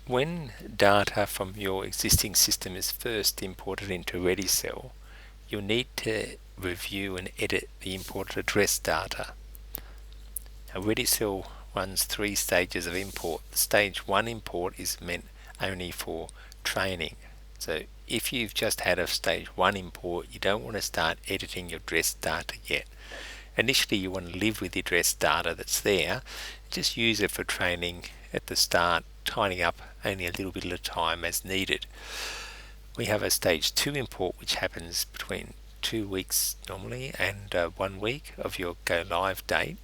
When data from your existing system is first imported into Readysell, you'll need to review and edit the imported address data. Now, Readysell runs 3 stages of import. The stage 1 import is meant only for training. So if you've just had a stage 1 import, you don't want to start editing your address data yet. Initially you want to live with the address data that's there, just use it for training at the start, tidying up only a little bit at a time as needed. We have a stage 2 import which happens between 2 weeks normally and 1 week of your go live date.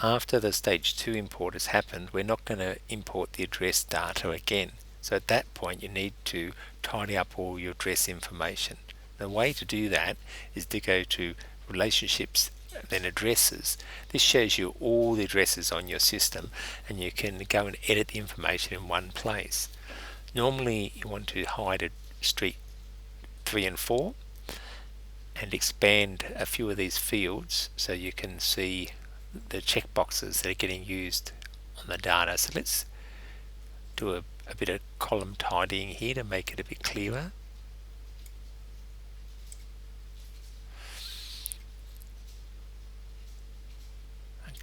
After the stage 2 import has happened, we're not going to import the address data again. So at that point you need to tidy up all your address information. The way to do that is to go to relationships, then addresses. This shows you all the addresses on your system and you can go and edit the information in one place. Normally you want to hide a street 3 and 4 and expand a few of these fields so you can see the checkboxes that are getting used on the data. So let's do a bit of column tidying here to make it a bit clearer.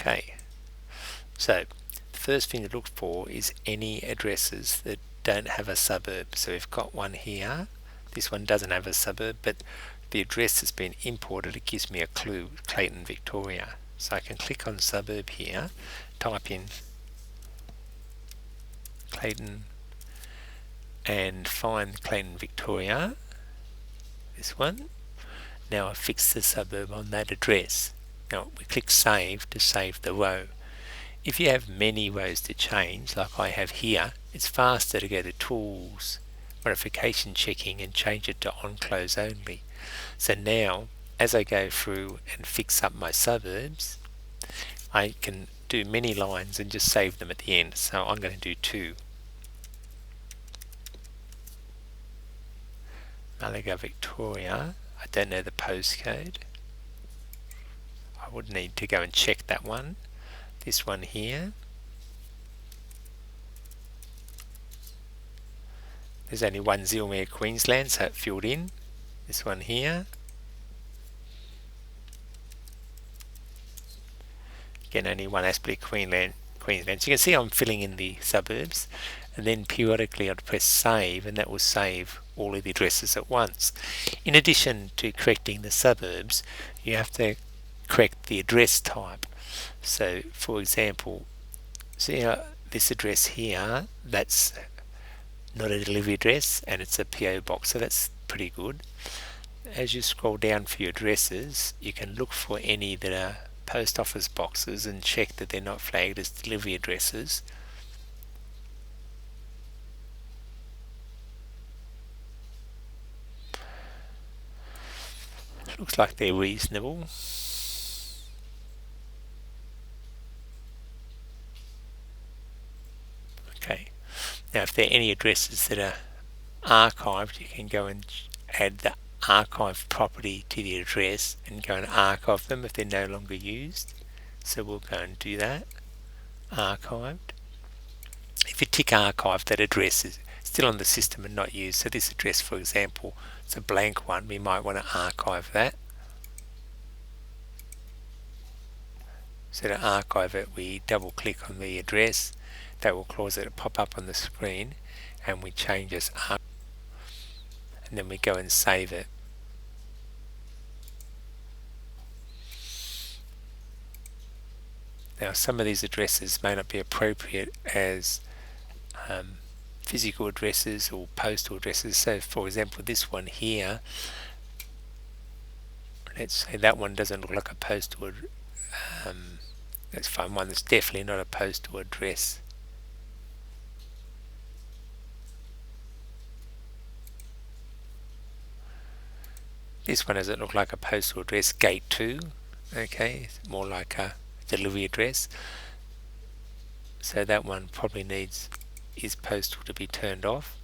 Okay, so the first thing to look for is any addresses that don't have a suburb. So we've got one here. This one doesn't have a suburb, but the address that's been imported, it gives me a clue, Clayton, Victoria. So I can click on suburb here, type in Clayton and find Clayton, Victoria, this one. Now I've fixed the suburb on that address. Now we click save to save the row. If you have many rows to change, like I have here, it's faster to go to Tools, Modification Checking and change it to On Close Only. So now, as I go through and fix up my suburbs, I can do many lines and just save them at the end. So I'm going to do 2. Malaga, Victoria. I don't know the postcode. I would need to go and check that one. This one here. There's only one Zilmere, Queensland, so it filled in. This one here. Again, only one Aspley, Queensland. So you can see I'm filling in the suburbs, and then periodically I'd press save, and that will save all of the addresses at once. In addition to correcting the suburbs, you have to correct the address type. So for example, see this address here, that's not a delivery address and it's a PO box, so that's pretty good. As you scroll down for your addresses, you can look for any that are post office boxes and check that they're not flagged as delivery addresses. Looks like they're reasonable. Okay, now if there are any addresses that are archived, you can go and add the archive property to the address and go and archive them if they're no longer used. So we'll go and do that. Archived. If you tick archive, that address is still on the system and not used. So this address, for example, it's a blank one. We might want to archive that. So to archive it, we double click on the address. That will cause it to pop up on the screen, and we change this up, and then we go and save it. Now some of these addresses may not be appropriate as physical addresses or postal addresses. So for example, this one here, let's say that one doesn't look like a postal let's find one that's definitely not a postal address. This one doesn't look like a postal address, gate 2. Okay, it's more like a delivery address. So that one probably needs is postal to be turned off.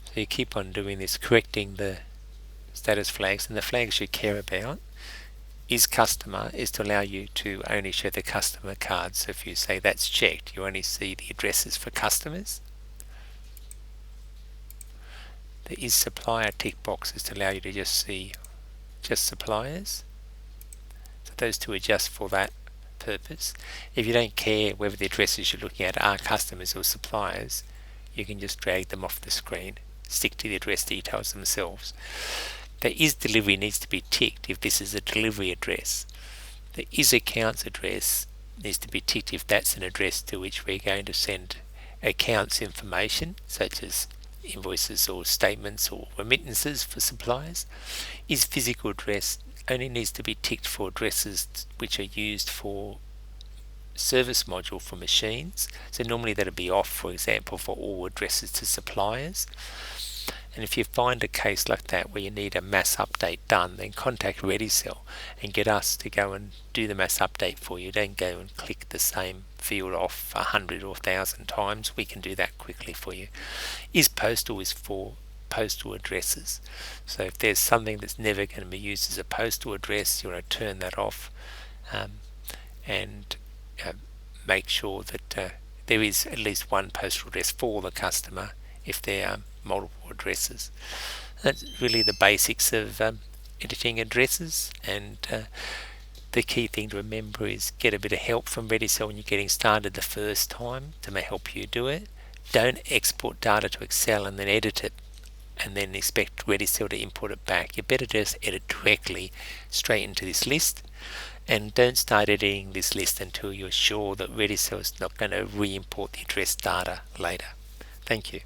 So you keep on doing this, correcting the status flags, and the flags you care about is customer is to allow you to only show the customer cards. So if you say that's checked, you only see the addresses for customers. The is supplier tick boxes to allow you to just see just suppliers. So those two are just for that purpose. If you don't care whether the addresses you're looking at are customers or suppliers, you can just drag them off the screen, stick to the address details themselves. The is delivery needs to be ticked if this is a delivery address. The is accounts address needs to be ticked if that's an address to which we're going to send accounts information, such as invoices or statements or remittances for suppliers. Is physical address only needs to be ticked for addresses which are used for service module for machines. So normally that'll be off, for example, for all addresses to suppliers. And if you find a case like that where you need a mass update done, then contact Readysell and get us to go and do the mass update for you. Don't go and click the same field off 100 or 1,000 times. We can do that quickly for you. Is postal is for postal addresses. So if there's something that's never going to be used as a postal address, you want to turn that off and make sure that there is at least one postal address for the customer if there are multiple addresses. That's really the basics of editing addresses, and the key thing to remember is get a bit of help from Readysell when you're getting started the first time to help you do it. Don't export data to Excel and then edit it and then expect Readysell to import it back. You better just edit directly straight into this list, and don't start editing this list until you're sure that Readysell is not going to re-import the address data later. Thank you.